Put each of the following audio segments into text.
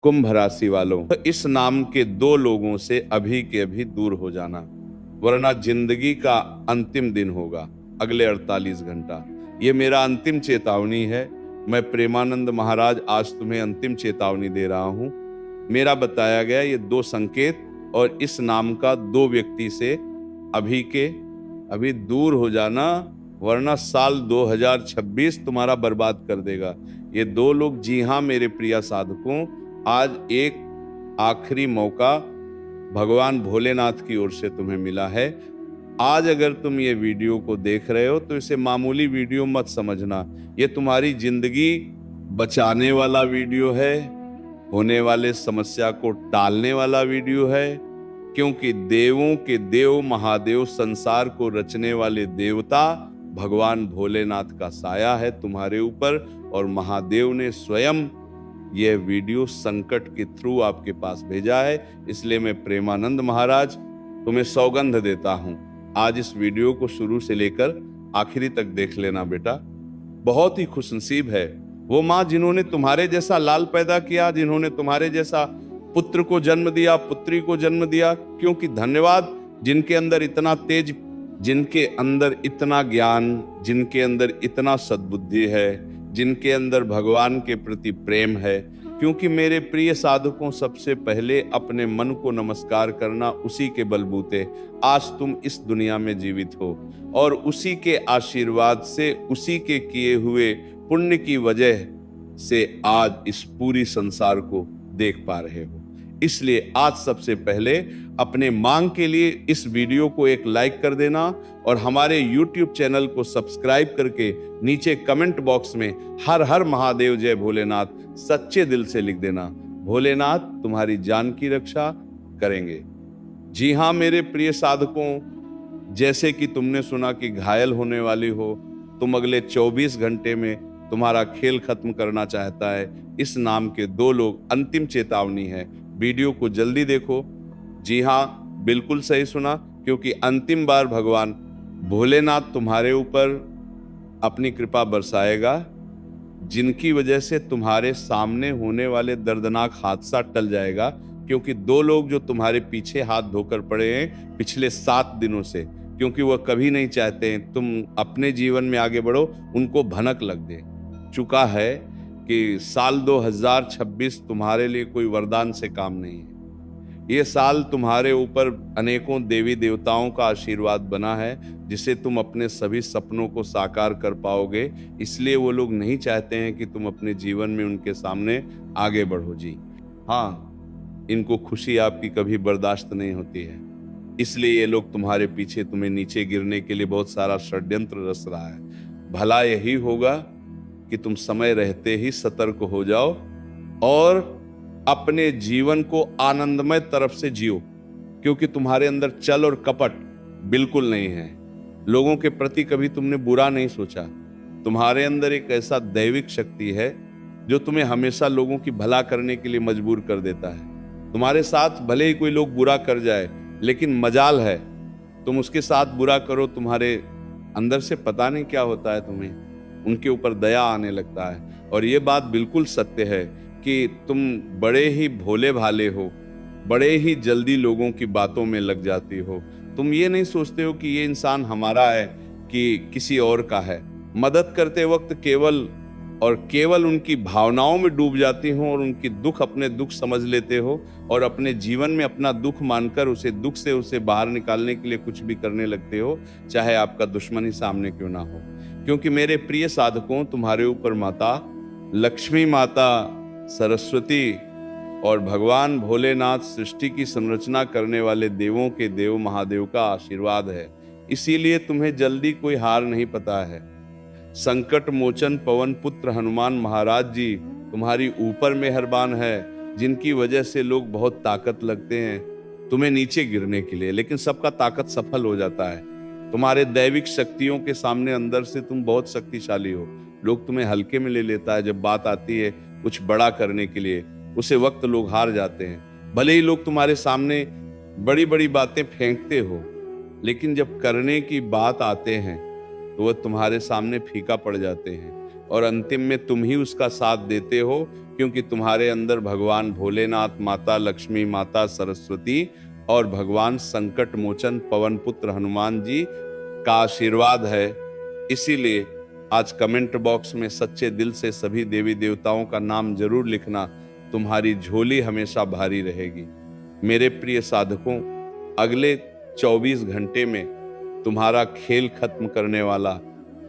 कुंभ राशि वालों, तो इस नाम के दो लोगों से अभी के अभी दूर हो जाना, वरना जिंदगी का अंतिम दिन होगा अगले 48 घंटा। ये मेरा अंतिम चेतावनी है। मैं प्रेमानंद महाराज आज तुम्हें अंतिम चेतावनी दे रहा हूं। मेरा बताया गया ये दो संकेत और इस नाम का दो व्यक्ति से अभी के अभी दूर हो जाना, वरना साल 2026 तुम्हारा बर्बाद कर देगा। ये दो लोग, जी हां मेरे प्रिय साधकों, आज एक आखिरी मौका भगवान भोलेनाथ की ओर से तुम्हें मिला है। आज अगर तुम ये वीडियो को देख रहे हो तो इसे मामूली वीडियो मत समझना। ये तुम्हारी जिंदगी बचाने वाला वीडियो है, होने वाले समस्या को टालने वाला वीडियो है, क्योंकि देवों के देव महादेव, संसार को रचने वाले देवता भगवान भोलेनाथ का साया है तुम्हारे ऊपर, और महादेव ने स्वयं यह वीडियो संकट के थ्रू आपके पास भेजा है। इसलिए मैं प्रेमानंद महाराज तुम्हें सौगंध देता हूं, आज इस वीडियो को शुरू से लेकर आखिरी तक देख लेना बेटा। बहुत ही खुशनसीब है वो माँ जिन्होंने तुम्हारे जैसा लाल पैदा किया, जिन्होंने तुम्हारे जैसा पुत्र को जन्म दिया, पुत्री को जन्म दिया। क्योंकि धन्यवाद जिनके अंदर इतना तेज, जिनके अंदर इतना ज्ञान, जिनके अंदर इतना सद्बुद्धि है, जिनके अंदर भगवान के प्रति प्रेम है। क्योंकि मेरे प्रिय साधकों, सबसे पहले अपने मन को नमस्कार करना, उसी के बलबूते आज तुम इस दुनिया में जीवित हो, और उसी के आशीर्वाद से, उसी के किए हुए पुण्य की वजह से आज इस पूरी संसार को देख पा रहे हो। इसलिए आज सबसे पहले अपने मांग के लिए इस वीडियो को एक लाइक कर देना, और हमारे YouTube चैनल को सब्सक्राइब करके नीचे कमेंट बॉक्स में हर हर महादेव जय भोलेनाथ सच्चे दिल से लिख देना। भोलेनाथ तुम्हारी जान की रक्षा करेंगे। जी हां मेरे प्रिय साधकों, जैसे कि तुमने सुना कि घायल होने वाली हो, तुम अगले 24 घंटे में तुम्हारा खेल खत्म करना चाहता है, इस नाम के दो लोग, अंतिम चेतावनी है। वीडियो को जल्दी देखो। जी हां, बिल्कुल सही सुना, क्योंकि अंतिम बार भगवान भोलेनाथ तुम्हारे ऊपर अपनी कृपा बरसाएगा, जिनकी वजह से तुम्हारे सामने होने वाले दर्दनाक हादसा टल जाएगा। क्योंकि दो लोग जो तुम्हारे पीछे हाथ धोकर पड़े हैं पिछले 7 दिनों से, क्योंकि वह कभी नहीं चाहते हैं तुम अपने जीवन में आगे बढ़ो, उनको भनक लग दे चुका है कि साल 2026 तुम्हारे लिए कोई वरदान से काम नहीं है। ये साल तुम्हारे ऊपर अनेकों देवी देवताओं का आशीर्वाद बना है, जिसे तुम अपने सभी सपनों को साकार कर पाओगे। इसलिए वो लोग नहीं चाहते हैं कि तुम अपने जीवन में उनके सामने आगे बढ़ो। जी हाँ, इनको खुशी आपकी कभी बर्दाश्त नहीं होती है, इसलिए ये लोग तुम्हारे पीछे तुम्हें नीचे गिरने के लिए बहुत सारा षड्यंत्र रच रहा है। भला यही होगा कि तुम समय रहते ही सतर्क हो जाओ और अपने जीवन को आनंदमय तरफ से जियो, क्योंकि तुम्हारे अंदर छल और कपट बिल्कुल नहीं है। लोगों के प्रति कभी तुमने बुरा नहीं सोचा। तुम्हारे अंदर एक ऐसा दैविक शक्ति है जो तुम्हें हमेशा लोगों की भला करने के लिए मजबूर कर देता है। तुम्हारे साथ भले ही कोई लोग बुरा कर जाए, लेकिन मजाल है तुम उसके साथ बुरा करो, तुम्हारे अंदर से पता नहीं क्या होता है, तुम्हें उनके ऊपर दया आने लगता है। और ये बात बिल्कुल सत्य है कि तुम बड़े ही भोले भाले हो, बड़े ही जल्दी लोगों की बातों में लग जाती हो। तुम ये नहीं सोचते हो कि ये इंसान हमारा है कि किसी और का है। मदद करते वक्त केवल और केवल उनकी भावनाओं में डूब जाती हो, और उनकी दुख अपने दुख समझ लेते हो, और अपने जीवन में अपना दुख मानकर उसे दुख से उसे बाहर निकालने के लिए कुछ भी करने लगते हो, चाहे आपका दुश्मन ही सामने क्यों ना हो। क्योंकि मेरे प्रिय साधकों, तुम्हारे ऊपर माता लक्ष्मी, माता सरस्वती और भगवान भोलेनाथ, सृष्टि की संरचना करने वाले देवों के देव महादेव का आशीर्वाद है। इसीलिए तुम्हें जल्दी कोई हार नहीं पता है। संकट मोचन पवन पुत्र हनुमान महाराज जी तुम्हारी ऊपर मेहरबान है, जिनकी वजह से लोग बहुत ताकत लगते हैं तुम्हें नीचे गिरने के लिए, लेकिन सबका ताकत सफल हो जाता है। तुम्हारे दैविक शक्तियों के सामने अंदर से तुम बहुत शक्तिशाली हो। लोग तुम्हें हल्के में ले लेता है। जब बात आती है कुछ बड़ा करने के लिए, उसे वक्त लोग हार जाते हैं। भले ही लोग तुम्हारे सामने बड़ी बड़ी बातें फेंकते हो, लेकिन जब करने की बात आते हैं तो वह तुम्हारे सामने फीका पड़ जाते हैं। और अंतिम में तुम ही उसका साथ देते हो, क्योंकि तुम्हारे अंदर भगवान भोलेनाथ, माता लक्ष्मी, माता सरस्वती और भगवान संकट मोचन पवन पुत्र हनुमान जी का आशीर्वाद है। इसीलिए आज कमेंट बॉक्स में सच्चे दिल से सभी देवी देवताओं का नाम जरूर लिखना, तुम्हारी झोली हमेशा भारी रहेगी। मेरे प्रिय साधकों, अगले 24 घंटे में तुम्हारा खेल खत्म करने वाला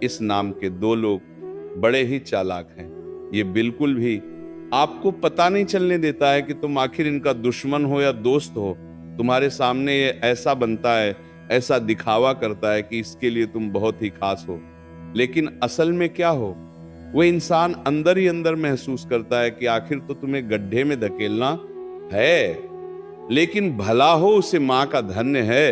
इस नाम के 2 लोग बड़े ही चालाक हैं। ये बिल्कुल भी आपको पता नहीं चलने देता है कि तुम आखिर इनका दुश्मन हो या दोस्त हो। तुम्हारे सामने ये ऐसा बनता है, ऐसा दिखावा करता है कि इसके लिए तुम बहुत ही खास हो, लेकिन असल में क्या हो वो इंसान अंदर ही अंदर महसूस करता है कि आखिर तो तुम्हें गड्ढे में धकेलना है, लेकिन भला हो उसे माँ का धन्य है।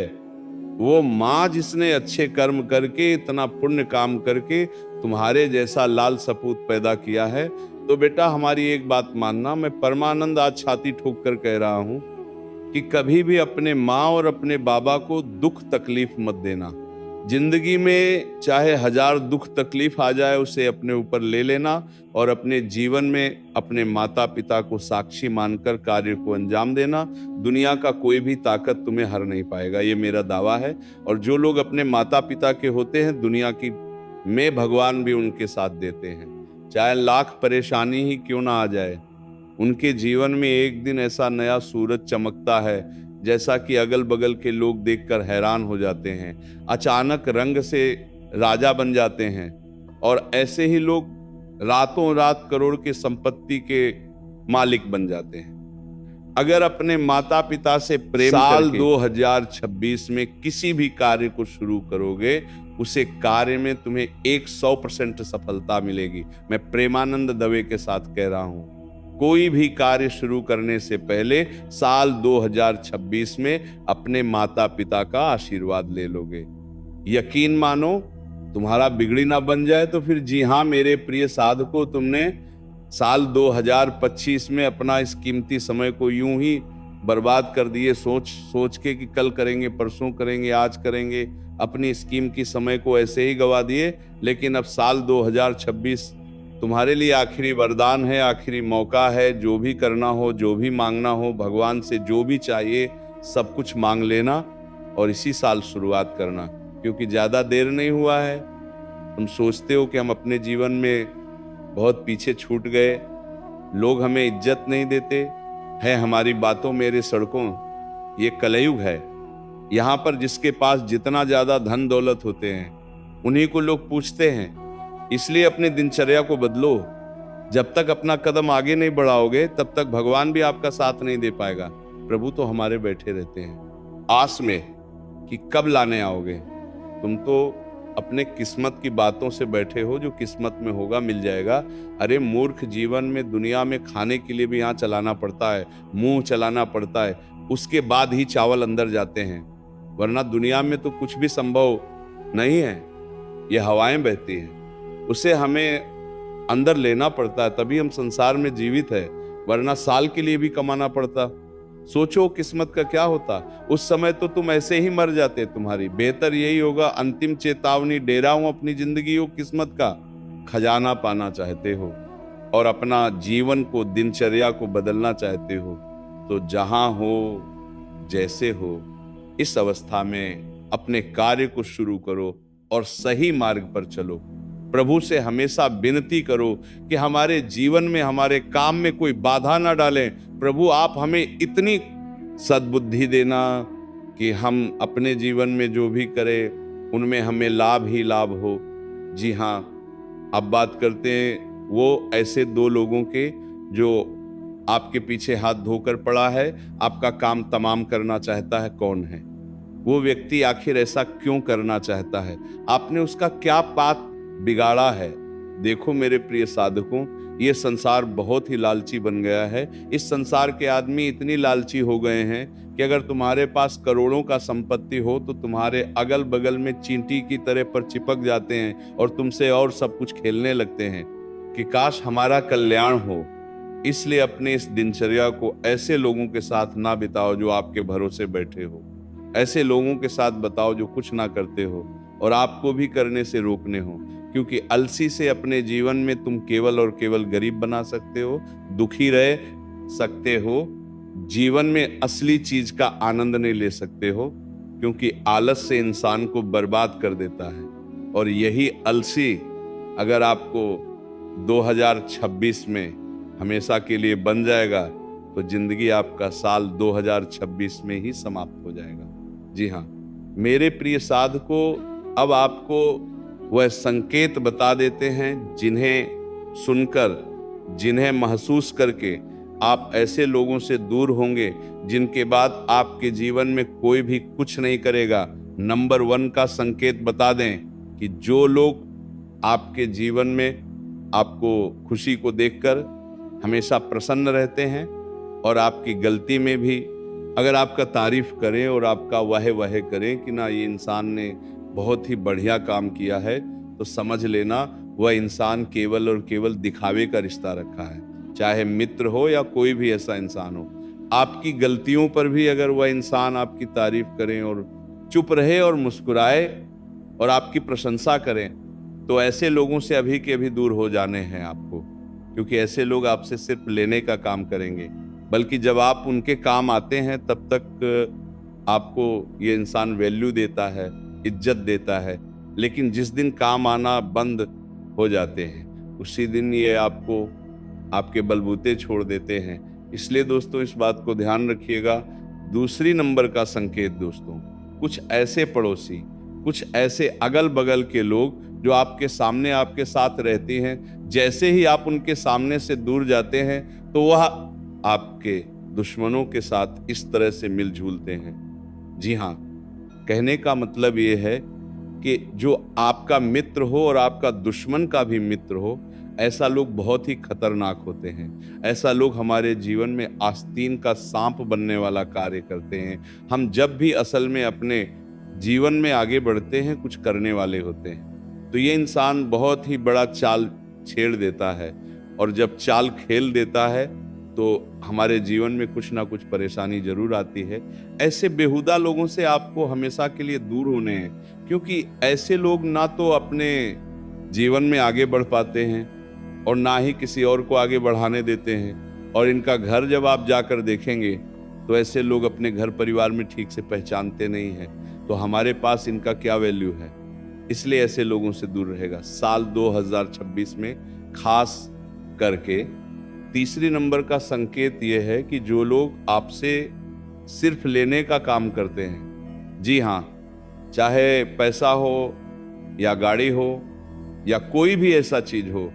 वो माँ जिसने अच्छे कर्म करके, इतना पुण्य काम करके तुम्हारे जैसा लाल सपूत पैदा किया है। तो बेटा हमारी एक बात मानना, मैं परमानंद आज छाती ठोक कर कह रहा हूं कि कभी भी अपने माँ और अपने बाबा को दुख तकलीफ मत देना। जिंदगी में चाहे 1000 दुख तकलीफ आ जाए, उसे अपने ऊपर ले लेना और अपने जीवन में अपने माता पिता को साक्षी मानकर कार्य को अंजाम देना। दुनिया का कोई भी ताकत तुम्हें हर नहीं पाएगा, ये मेरा दावा है। और जो लोग अपने माता पिता के होते हैं, दुनिया की में भगवान भी उनके साथ देते हैं। चाहे लाख परेशानी ही क्यों ना आ जाए, उनके जीवन में एक दिन ऐसा नया सूरज चमकता है जैसा कि अगल बगल के लोग देखकर हैरान हो जाते हैं। अचानक रंग से राजा बन जाते हैं और ऐसे ही लोग रातों रात करोड़ की संपत्ति के मालिक बन जाते हैं। अगर अपने माता पिता से प्रेम साल 2026 में किसी भी कार्य को शुरू करोगे, उसे कार्य में तुम्हें 100% सफलता मिलेगी। मैं प्रेमानंद दवे के साथ कह रहा हूं, कोई भी कार्य शुरू करने से पहले साल 2026 में अपने माता पिता का आशीर्वाद ले लोगे। यकीन मानो, तुम्हारा बिगड़ी ना बन जाए तो फिर जी हां मेरे प्रिय साधकों, तुमने साल 2025 में अपना इस कीमती समय को यूं ही बर्बाद कर दिए, सोच के कि कल करेंगे, परसों करेंगे, आज करेंगे। अपनी स्कीम की समय को ऐसे ही गवा दिए। लेकिन अब साल 2026 तुम्हारे लिए आखिरी वरदान है, आखिरी मौका है। जो भी करना हो, जो भी मांगना हो, भगवान से जो भी चाहिए सब कुछ मांग लेना और इसी साल शुरुआत करना, क्योंकि ज्यादा देर नहीं हुआ है। तुम सोचते हो कि हम अपने जीवन में बहुत पीछे छूट गए, लोग हमें इज्जत नहीं देते है, हमारी बातों मेरे सड़कों। ये कलयुग है। यहाँ पर जिसके पास जितना ज्यादा धन दौलत होते हैं उन्हीं को लोग पूछते हैं। इसलिए अपनी दिनचर्या को बदलो। जब तक अपना कदम आगे नहीं बढ़ाओगे तब तक भगवान भी आपका साथ नहीं दे पाएगा। प्रभु तो हमारे बैठे रहते हैं आस में कि कब लाने आओगे। तुम तो अपने किस्मत की बातों से बैठे हो, जो किस्मत में होगा मिल जाएगा। अरे मूर्ख, जीवन में दुनिया में खाने के लिए भी यहाँ चलाना पड़ता है, मुंह चलाना पड़ता है, उसके बाद ही चावल अंदर जाते हैं, वरना दुनिया में तो कुछ भी संभव नहीं है। ये हवाएं बहती हैं, उसे हमें अंदर लेना पड़ता है, तभी हम संसार में जीवित है, वरना साल के लिए भी कमाना पड़ता। सोचो किस्मत का क्या होता, उस समय तो तुम ऐसे ही मर जाते। तुम्हारी बेहतर यही होगा, अंतिम चेतावनी दे रहा हूं, अपनी जिंदगी हो किस्मत का खजाना पाना चाहते हो और अपना जीवन को, दिनचर्या को बदलना चाहते हो, तो जहां हो, जैसे हो, इस अवस्था में अपने कार्य को शुरू करो और सही मार्ग पर चलो। प्रभु से हमेशा विनती करो कि हमारे जीवन में, हमारे काम में कोई बाधा ना डालें। प्रभु आप हमें इतनी सद्बुद्धि देना कि हम अपने जीवन में जो भी करें उनमें हमें लाभ ही लाभ हो। जी हाँ, अब बात करते हैं वो ऐसे 2 लोगों के जो आपके पीछे हाथ धोकर पड़ा है, आपका काम तमाम करना चाहता है। कौन है वो व्यक्ति? आखिर ऐसा क्यों करना चाहता है? आपने उसका क्या पाप बिगाड़ा है? देखो मेरे प्रिय साधकों, ये संसार बहुत ही लालची बन गया है। इस संसार के आदमी इतनी लालची हो गए हैं कि अगर तुम्हारे पास करोड़ों का संपत्ति हो तो तुम्हारे अगल बगल में चींटी की तरह पर चिपक जाते हैं और तुमसे और सब कुछ खेलने लगते हैं कि काश हमारा कल्याण हो। इसलिए अपने इस दिनचर्या को ऐसे लोगों के साथ ना बिताओ जो आपके भरोसे बैठे हो। ऐसे लोगों के साथ बताओ जो कुछ ना करते हो और आपको भी करने से रोकने हो। क्योंकि आलसी से अपने जीवन में तुम केवल और केवल गरीब बना सकते हो, दुखी रह सकते हो, जीवन में असली चीज का आनंद नहीं ले सकते हो, क्योंकि आलस से इंसान को बर्बाद कर देता है। और यही आलसी अगर आपको 2026 में हमेशा के लिए बन जाएगा तो जिंदगी आपका साल 2026 में ही समाप्त हो जाएगा। जी हाँ मेरे प्रिय साधको, अब आपको वह संकेत बता देते हैं जिन्हें सुनकर, जिन्हें महसूस करके आप ऐसे लोगों से दूर होंगे जिनके बाद आपके जीवन में कोई भी कुछ नहीं करेगा। नंबर 1 का संकेत बता दें कि जो लोग आपके जीवन में आपको खुशी को देखकर हमेशा प्रसन्न रहते हैं और आपकी गलती में भी अगर आपका तारीफ करें और आपका वाह वाह करें कि ना ये इंसान ने बहुत ही बढ़िया काम किया है, तो समझ लेना वह इंसान केवल और केवल दिखावे का रिश्ता रखा है। चाहे मित्र हो या कोई भी ऐसा इंसान हो, आपकी गलतियों पर भी अगर वह इंसान आपकी तारीफ करें और चुप रहे और मुस्कुराए और आपकी प्रशंसा करें, तो ऐसे लोगों से अभी के अभी दूर हो जाने हैं आपको, क्योंकि ऐसे लोग आपसे सिर्फ लेने का काम करेंगे। बल्कि जब आप उनके काम आते हैं तब तक आपको ये इंसान वैल्यू देता है, इज्जत देता है, लेकिन जिस दिन काम आना बंद हो जाते हैं उसी दिन ये आपको आपके बलबूते छोड़ देते हैं। इसलिए दोस्तों इस बात को ध्यान रखिएगा। दूसरी नंबर का संकेत दोस्तों, कुछ ऐसे पड़ोसी, कुछ ऐसे अगल बगल के लोग जो आपके सामने आपके साथ रहते हैं, जैसे ही आप उनके सामने से दूर जाते हैं तो वह आपके दुश्मनों के साथ इस तरह से मिलझूलते हैं। जी हाँ, कहने का मतलब ये है कि जो आपका मित्र हो और आपका दुश्मन का भी मित्र हो, ऐसा लोग बहुत ही खतरनाक होते हैं। ऐसा लोग हमारे जीवन में आस्तीन का सांप बनने वाला कार्य करते हैं। हम जब भी असल में अपने जीवन में आगे बढ़ते हैं कुछ करने वाले होते हैं, तो ये इंसान बहुत ही बड़ा चाल छेड़ देता है, और जब चाल खेल देता है तो हमारे जीवन में कुछ ना कुछ परेशानी जरूर आती है। ऐसे बेहुदा लोगों से आपको हमेशा के लिए दूर होने हैं, क्योंकि ऐसे लोग ना तो अपने जीवन में आगे बढ़ पाते हैं और ना ही किसी और को आगे बढ़ाने देते हैं। और इनका घर जब आप जाकर देखेंगे तो ऐसे लोग अपने घर परिवार में ठीक से पहचानते नहीं हैं, तो हमारे पास इनका क्या वैल्यू है। इसलिए ऐसे लोगों से दूर रहेगा। साल 2026 में खास करके तीसरी नंबर का संकेत यह है कि जो लोग आपसे सिर्फ लेने का काम करते हैं, जी हाँ, चाहे पैसा हो या गाड़ी हो या कोई भी ऐसा चीज हो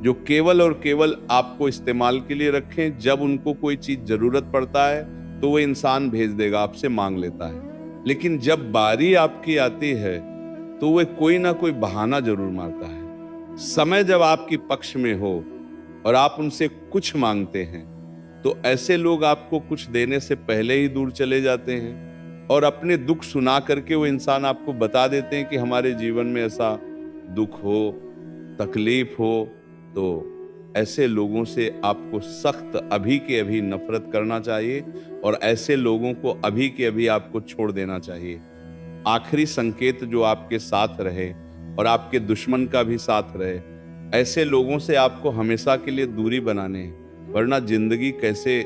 जो केवल और केवल आपको इस्तेमाल के लिए रखें, जब उनको कोई चीज जरूरत पड़ता है तो वो इंसान भेज देगा, आपसे मांग लेता है। लेकिन जब बारी आपकी आती है तो वह कोई ना कोई बहाना जरूर मारता है। समय जब आपकी पक्ष में हो और आप उनसे कुछ मांगते हैं तो ऐसे लोग आपको कुछ देने से पहले ही दूर चले जाते हैं, और अपने दुख सुना करके वो इंसान आपको बता देते हैं कि हमारे जीवन में ऐसा दुख हो, तकलीफ हो। तो ऐसे लोगों से आपको सख्त अभी के अभी नफरत करना चाहिए और ऐसे लोगों को अभी के अभी आपको छोड़ देना चाहिए। आखिरी संकेत जो आपके साथ रहे और आपके दुश्मन का भी साथ रहे, ऐसे लोगों से आपको हमेशा के लिए दूरी बनाने हैं, वरना जिंदगी कैसे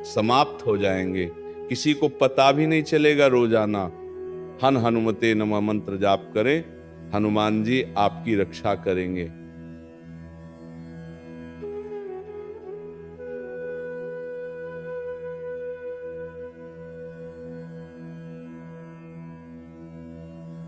समाप्त हो जाएंगे किसी को पता भी नहीं चलेगा। रोजाना हन हनुमते नमः मंत्र जाप करें, हनुमान जी आपकी रक्षा करेंगे।